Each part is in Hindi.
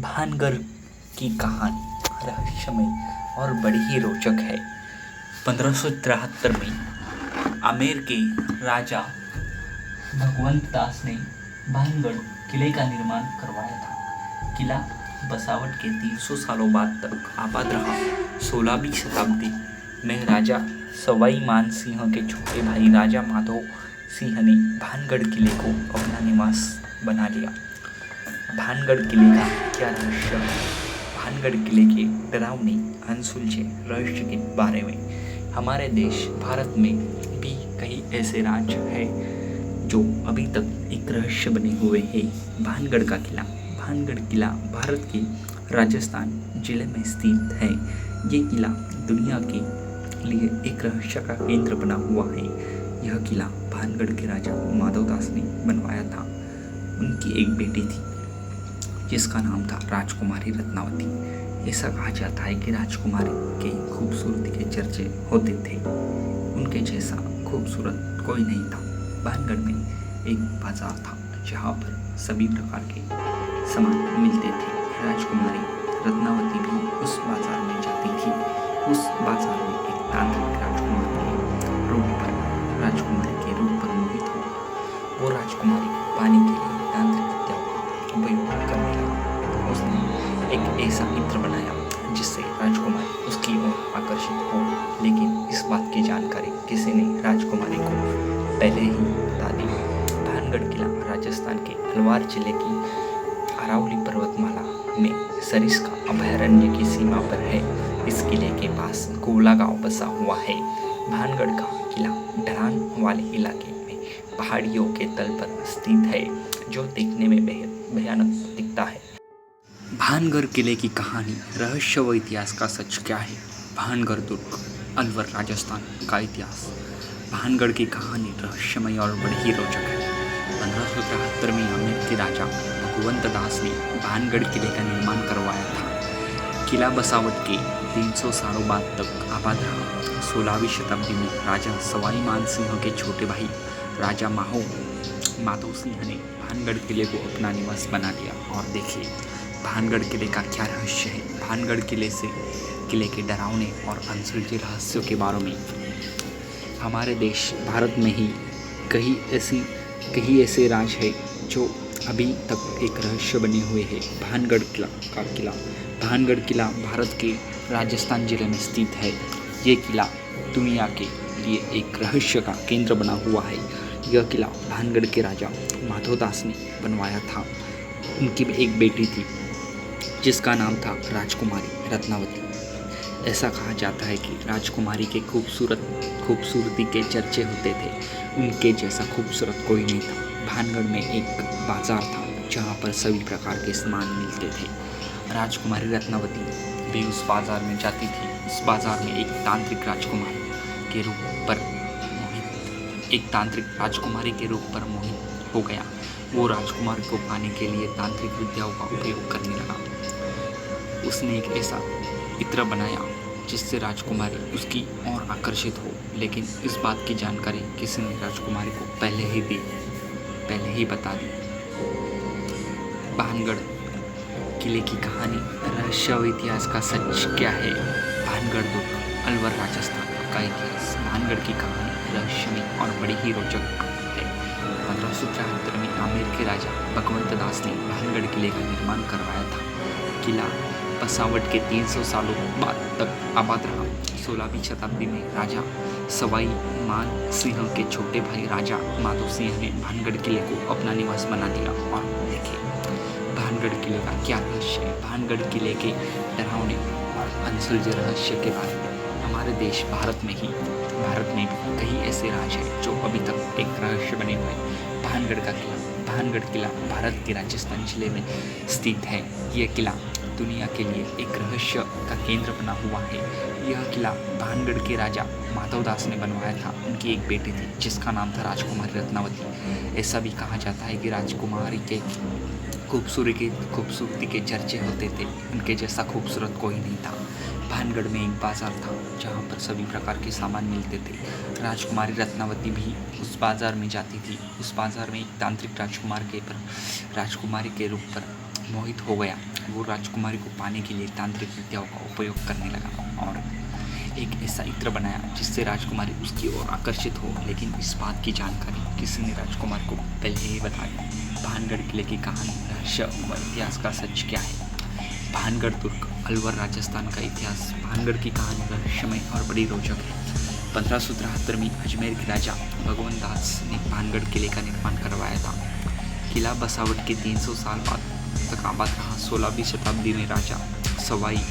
भानगढ़ की कहानी रहस्यमय और बड़ी ही रोचक है। 1573 में आमेर के राजा भगवंत दास ने भानगढ़ किले का निर्माण करवाया था। किला बसावट के 300 सालों बाद तक आबाद रहा। 16वीं शताब्दी में राजा सवाई मान सिंह के छोटे भाई राजा माधव सिंह ने भानगढ़ किले को अपना निवास बना लिया। भानगढ़ किले का क्या रहस्य है? भानगढ़ किले के डरावने अनसुलझे रहस्य के बारे में हमारे देश भारत में भी कई ऐसे राज्य हैं जो अभी तक एक रहस्य बने हुए हैं। भानगढ़ का किला। भानगढ़ किला भारत के राजस्थान जिले में स्थित है। ये किला दुनिया के लिए एक रहस्य का केंद्र बना हुआ है। यह किला भानगढ़ के राजा माधव दास ने बनवाया था। उनकी एक बेटी थी जिसका नाम था राजकुमारी रत्नावती। ऐसा कहा जाता है कि राजकुमारी के खूबसूरती के चर्चे होते थे। उनके जैसा खूबसूरत कोई नहीं था। भानगढ़ में एक बाजार था जहाँ पर सभी प्रकार के सामान मिलते थे। राजकुमारी रत्नावती भी उस बाजार में जाती थी। उस बाजार में एक तांत्रिक राजकुमारी के रूप पर मोहित हो। वो राजकुमारी पाने के लिए तांत्रिक विद्याओं का उपयोग करने लगा। उसने एक ऐसा यंत्र बनाया जिससे राजकुमारी उसकी ओर आकर्षित हो, लेकिन इस बात की जानकारी किसी ने राजकुमारी को पहले ही बता दी। भानगढ़ किला राजस्थान के अलवार जिले की अरावली पर्वतमाला में सरिस्का अभयारण्य की सीमा पर है। इस किले के पास गोला गांव बसा हुआ है। भानगढ़ का किला ढलान वाले इलाके में पहाड़ियों के तल पर स्थित है, जो देखने में बेहद भयानक दिखता है। भानगढ़ किले की कहानी, रहस्य व इतिहास का सच क्या है? भानगढ़ दुर्ग, अलवर, राजस्थान का इतिहास। भानगढ़ की कहानी रहस्यमय और बड़ी ही रोचक है। 1573 में आमेर के राजा भगवंत दास ने भानगढ़ किले का निर्माण करवाया था। किला बसावट के 300 सालों बाद तक आबाद रहा। 16वीं शताब्दी में राजा सवाई मान सिंह के छोटे भाई राजा माधव सिंह ने भानगढ़ किले को अपना निवास बना लिया। और देखिए भानगढ़ किले का क्या रहस्य है। भानगढ़ किले के डरावने और अनसुलझे रहस्यों के बारे में हमारे देश भारत में ही कई ऐसे राज्य हैं जो अभी तक एक रहस्य बने हुए हैं। भानगढ़ किला भारत के राजस्थान जिले में स्थित है। ये किला दुनिया के लिए एक रहस्य का केंद्र बना हुआ है। यह किला भानगढ़ के राजा माधव दास ने बनवाया था। उनकी एक बेटी थी जिसका नाम था राजकुमारी रत्नावती। ऐसा कहा जाता है कि राजकुमारी के खूबसूरती के चर्चे होते थे। उनके जैसा खूबसूरत कोई नहीं था। भानगढ़ में एक बाजार था जहाँ पर सभी प्रकार के सामान मिलते थे। राजकुमारी रत्नावती भी उस बाजार में जाती थी। उस बाजार में एक तांत्रिक राजकुमारी के रूप पर मोहित हो गया। वो राजकुमारी को पाने के लिए तांत्रिक विद्याओं का उपयोग करने लगा। उसने एक ऐसा इत्र बनाया जिससे राजकुमारी उसकी ओर आकर्षित हो, लेकिन इस बात की जानकारी किसी ने राजकुमारी को पहले ही बता दी। भानगढ़ किले की कहानी, रहस्य व इतिहास का सच क्या है? भानगढ़ दुर्ग, अलवर, राजस्थान का इतिहास। भानगढ़ की कहानी रहस्यमय और बड़ी ही रोचक है। 1573 में आमेर के राजा भगवंत दास ने भानगढ़ किले का निर्माण करवाया था। किला बसावट के 300 सालों बाद तक आबाद रहा। 16वीं शताब्दी में राजा सवाई मान सिंह के छोटे भाई राजा माधव सिंह ने भानगढ़ किले को अपना निवास बना लिया। और देखिए भानगढ़ किले का क्या रहस्य है। भानगढ़ किले के डरावने और अनसुलझे रहस्य के बारे में हमारे देश भारत में भी कई ऐसे राज्य हैं जो अभी तक एक रहस्य बने हुए हैं। भानगढ़ किला भारत के राजस्थान जिले में स्थित है। यह किला दुनिया के लिए एक रहस्य का केंद्र बना हुआ है। यह किला भानगढ़ के राजा माधव दास ने बनवाया था। उनकी एक बेटी थी जिसका नाम था राजकुमारी रत्नावती। ऐसा भी कहा जाता है कि राजकुमारी के खूबसूरती के चर्चे होते थे। उनके जैसा खूबसूरत कोई नहीं था। भानगढ़ में एक बाजार था जहाँ पर सभी प्रकार के सामान मिलते थे। राजकुमारी रत्नावती भी उस बाजार में जाती थी। उस बाजार में एक तांत्रिक राजकुमारी के रूप पर मोहित हो गया। वो राजकुमारी को पाने के लिए तांत्रिक विद्याओं का उपयोग करने लगा और एक ऐसा इत्र बनाया जिससे राजकुमारी उसकी ओर आकर्षित हो। लेकिन इस बात की जानकारी किसी ने राजकुमार को पहले ही बता दी। भानगढ़ किले की कहानी, रहस्य व इतिहास का सच क्या है? भानगढ़ दुर्ग, अलवर, राजस्थान का इतिहास। भानगढ़ की कहानी रहस्यमय और बड़ी रोचक है। 1573 में अजमेर के राजा भगवंत दास ने भानगढ़ किले का निर्माण करवाया था। किला बसावट के 300 साल बाद तक आबाद रहा। 16वीं शताब्दी में राजा सवाई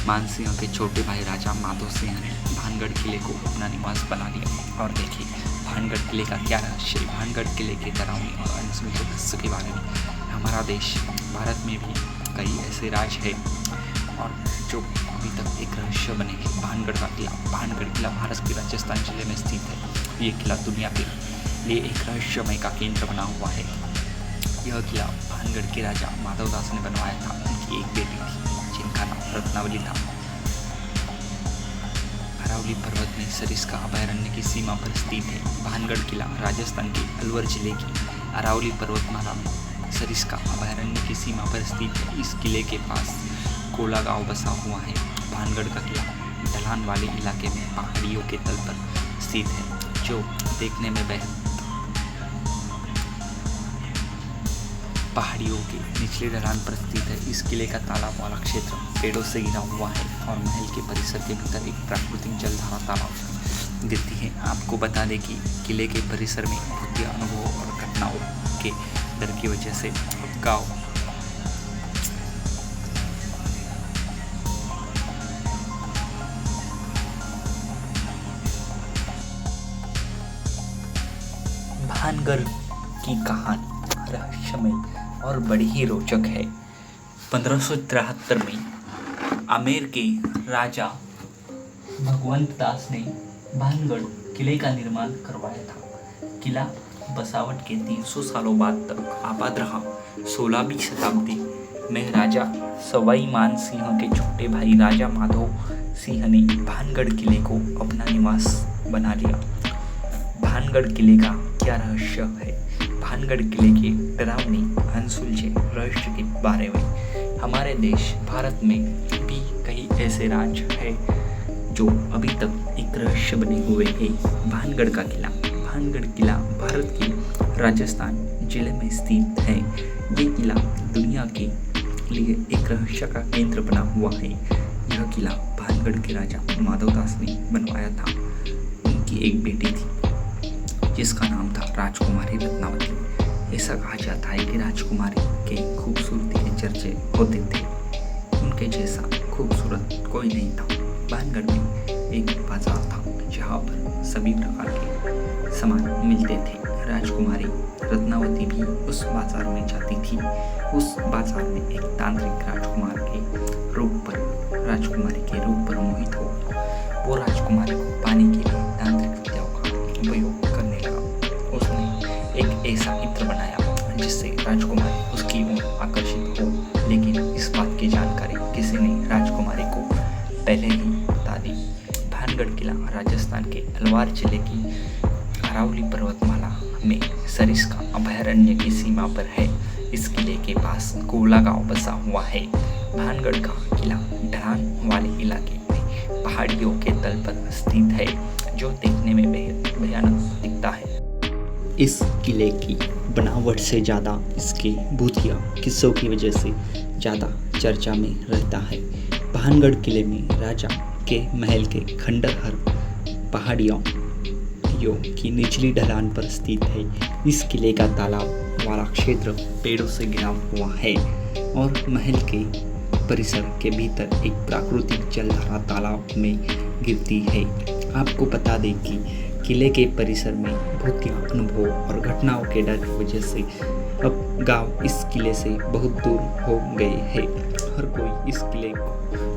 मानसिंह के छोटे भाई राजा माधो सिंह ने भानगढ़ किले को अपना निवास बना लिया। और देखिए भानगढ़ किले का क्या रहस्य है। भानगढ़ किले के डरावने और अनसुलझे रहस्य के बारे में। हमारा देश भारत में भी कई ऐसे राज है और जो अभी तक एक रहस्य बने हैं। भानगढ़ का किला। भानगढ़ किला भारत के राजस्थान जिले में स्थित है। ये किला दुनिया के लिए एक रहस्यमय का केंद्र बना हुआ है। यह किला भानगढ़ के राजा माधव दास ने बनवाया था। उनकी एक बेटी थी जिनका नाम रत्नावली था। अरावली पर्वत में सरिस्का अभयारण्य की सीमा पर स्थित है। भानगढ़ किला राजस्थान के अलवर जिले की अरावली पर्वतमाला में सरिस्का अभयारण्य की सीमा पर स्थित है। इस किले के पास कोला गांव बसा हुआ है। भानगढ़ का किला ढलान वाले इलाके में पहाड़ियों के तल पर स्थित है जो देखने में बेहद पहाड़ियों के निचले ढलान पर स्थित है। इस किले का तालाब वाला क्षेत्र पेड़ों से घिरा हुआ है और महल के परिसर के भीतर एक प्राकृतिक जलधारा तालाब गिरती है। आपको बता दें कि किले के परिसर में भूतिया अनुभव और घटनाओं के डर की वजह से गांव भानगढ़ की कहानी रहस्यमय और बड़ी ही रोचक है। 1573 में आमेर के राजा भगवंत दास ने भानगढ़ किले का निर्माण करवाया था। किला बसावट के 300 सालों बाद तक आबाद रहा। 16वीं शताब्दी में राजा सवाई मान सिंह के छोटे भाई राजा माधव सिंह ने भानगढ़ किले को अपना निवास बना लिया। भानगढ़ किले का क्या रहस्य है? भानगढ़ किले के डरावनी अनसुलझे रहस्य के बारे में। हमारे देश भारत में भी कई ऐसे राज्य हैं जो अभी तक एक रहस्य बने हुए हैं। भानगढ़ का किला। भानगढ़ किला भारत के राजस्थान जिले में स्थित है। ये किला दुनिया के लिए एक रहस्य का केंद्र बना हुआ है। यह किला भानगढ़ के राजा माधव दास ने बनवाया था। उनकी एक बेटी थी जिसका नाम था राजकुमारी रत्नावती। ऐसा कहा जाता है कि राजकुमारी के खूबसूरती के चर्चे होते थे। उनके जैसा खूबसूरत कोई नहीं था। भानगढ़ में एक बाजार था जहाँ पर सभी प्रकार के सामान मिलते थे। राजकुमारी रत्नावती भी उस बाजार में जाती थी। उस बाजार में एक तांत्रिक राजकुमारी के रूप पर मोहित हो वो राजकुमारी को पाने के लिए तांत्रिक विद्याओं का उपयोग करने लगा। उसने एक ऐसा इत्र बनाया जिससे राजकुमारी उसकी ओर आकर्षित हो। लेकिन इस बात की जानकारी किसी ने राजकुमारी को पहले ही बता दी। भानगढ़ किला राजस्थान के अलवार जिले की अरावली पर्वतमाला में सरिस्का अभयारण्य की सीमा पर है। इस किले के पास कोला गांव बसा हुआ है। भानगढ़ का किला ढलान वाले इलाके में पहाड़ियों के तल पर स्थित है जो देखने में बेहद भयानक दिखता है। इस किले की बनावट से ज़्यादा इसके भूतिया किस्सों की वजह से ज़्यादा चर्चा में रहता है। भानगढ़ किले में राजा के महल के खंडहर पहाड़ियों की निचली ढलान पर स्थित है। इस किले का तालाब वाला क्षेत्र पेड़ों से घिरा हुआ है और महल के परिसर के भीतर एक प्राकृतिक जलधारा तालाब में गिरती है। आपको बता दें कि किले के परिसर में भूतिया अनुभव और घटनाओं के डर की वजह से अब गांव इस किले से बहुत दूर हो गए हैं। हर कोई इस किले को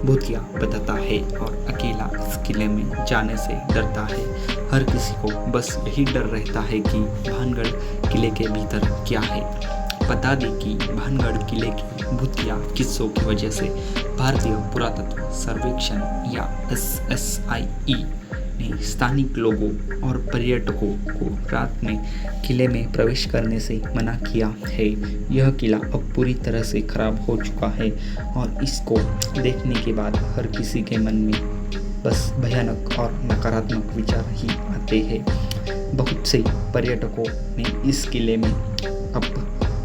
भूतिया बताता है और अकेला इस किले में जाने से डरता है। हर किसी को बस यही डर रहता है कि भानगढ़ किले के भीतर क्या है। बता दें कि भानगढ़ किले की भूतिया किस्सों की वजह से भारतीय पुरातत्व सर्वेक्षण या SSIE ने स्थानिक लोगों और पर्यटकों को रात में किले में प्रवेश करने से मना किया है। यह किला अब पूरी तरह से खराब हो चुका है और इसको देखने के बाद हर किसी के मन में बस भयानक और नकारात्मक विचार ही आते हैं। बहुत से पर्यटकों ने इस किले में अब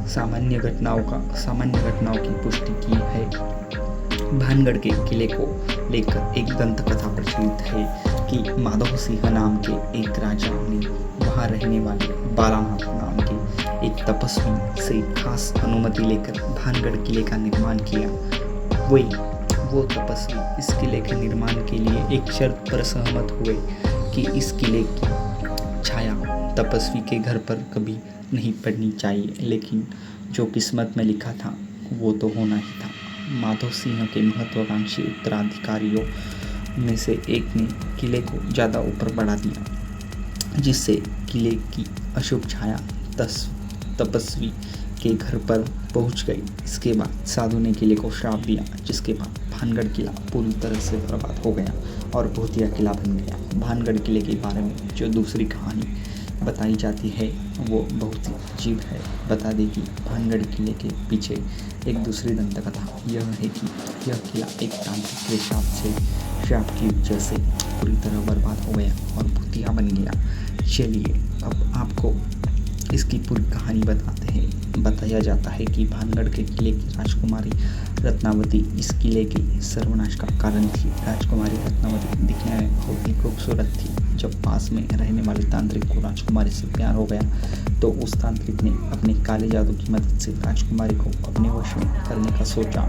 सामान्य घटनाओं की पुष्टि की है। भानगढ़ के किले को लेकर एक दंत कथा प्रचलित है कि माधव सिंह नाम के एक राजा ने वहां रहने वाले बालानाथ नाम के एक तपस्वी से खास अनुमति लेकर भानगढ़ किले का निर्माण किया। वो तपस्वी इस किले के निर्माण के लिए एक शर्त पर सहमत हुए कि इस किले की छाया तपस्वी के घर पर कभी नहीं पड़नी चाहिए, लेकिन जो किस्मत में लिखा था वो तो होना ही था। माधव सिंह के महत्वाकांक्षी उत्तराधिकारियों में से एक ने किले को ज़्यादा ऊपर बढ़ा दिया, जिससे किले की अशुभ छाया तपस्वी के घर पर पहुंच गई। इसके बाद साधु ने किले को श्राप दिया, जिसके बाद भानगढ़ किला पूरी तरह से बर्बाद हो गया और भूतिया किला बन गया। भानगढ़ किले के बारे में जो दूसरी कहानी बताई जाती है वो बहुत ही अजीब है। बता दें कि भानगढ़ किले के पीछे एक दूसरी दंत कथा यह है कि यह किला एक तांत्रिक के श्राप की वजह से पूरी तरह बर्बाद हो गया और भूतिया बन गया। चलिए अब आपको इसकी पूरी कहानी बताते हैं। बताया जाता है कि भानगढ़ के किले की राजकुमारी रत्नावती इस किले के सर्वनाश का कारण थी। राजकुमारी रत्नावती दिखने में बहुत ही खूबसूरत थी। जब पास में रहने वाले तांत्रिक को राजकुमारी से प्यार हो गया तो उस तांत्रिक ने अपने काले जादू की मदद से राजकुमारी को अपने वश में करने का सोचा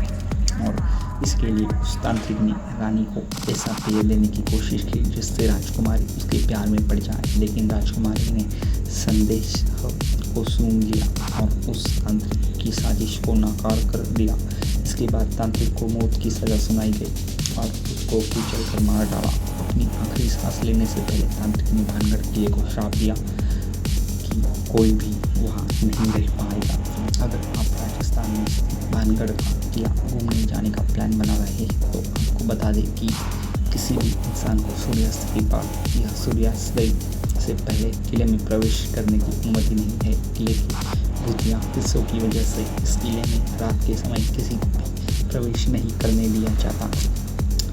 और इसके लिए उस तांत्रिक ने रानी को ऐसा पेय देने की कोशिश की जिससे राजकुमारी उसके प्यार में पड़ जाए, लेकिन राजकुमारी ने संदेश को सूंघ लिया और उस तांत्रिक की साजिश को नाकार कर दिया। इसके बाद तांत्रिक को मौत की सजा सुनाई गई और उसको कुचल कर मार डाला। अपनी आखिरी सांस लेने से पहले तांत्रिक ने भानगढ़ किले को श्राप दिया कि कोई भी वहाँ नहीं रह पाएगा। अगर आप राजस्थान में भानगढ़ का किला घूमने जाने का प्लान बना रहे हैं तो आपको बता दें कि किसी भी इंसान को सूर्यास्त के बाद या सूर्यास्त से पहले किले में प्रवेश करने की अनुमति नहीं है। किले की भूतिया किस्सों की वजह से इस किले में रात के समय किसी को भी प्रवेश नहीं करने दिया जाता।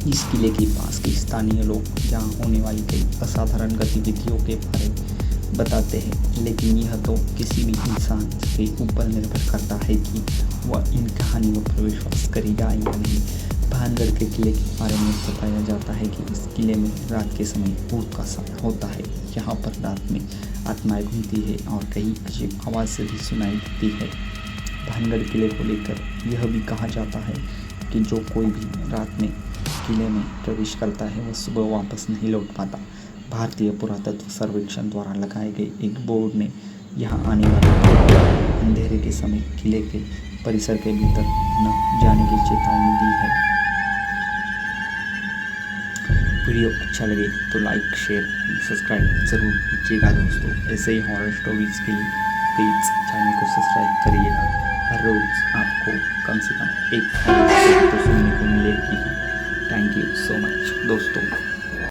इस किले के पास के स्थानीय लोग यहाँ होने वाली कई असाधारण गतिविधियों के बारे में बताते हैं, लेकिन यह तो किसी भी इंसान के ऊपर निर्भर करता है कि वह इन कहानियों पर विश्वास करेगा या नहीं। भानगढ़ के किले के बारे में बताया जाता है कि इस किले में रात के समय भूत का साथ होता है। यहाँ पर रात में आत्माएं घूमती है और कई अजीब आवाज़ से भी सुनाई देती है। भानगढ़ किले को लेकर यह भी कहा जाता है कि जो कोई भी रात में किले में प्रवेश करता है वह सुबह वापस नहीं लौट पाता। भारतीय पुरातत्व सर्वेक्षण द्वारा लगाए गए एक बोर्ड ने यहाँ आने वाले अंधेरे के समय किले के परिसर के भीतर न जाने की चेतावनी दी है। वीडियो अच्छा लगे तो लाइक, शेयर, सब्सक्राइब जरूर कीजिएगा दोस्तों। ऐसे ही हॉरर स्टोरीज के लिए प्लीज़ चैनल को सब्सक्राइब करिएगा। हर रोज़ आपको कम से कम एक हॉरर स्टोरी तो सुनने को मिलेगी। थैंक यू सो मच दोस्तों।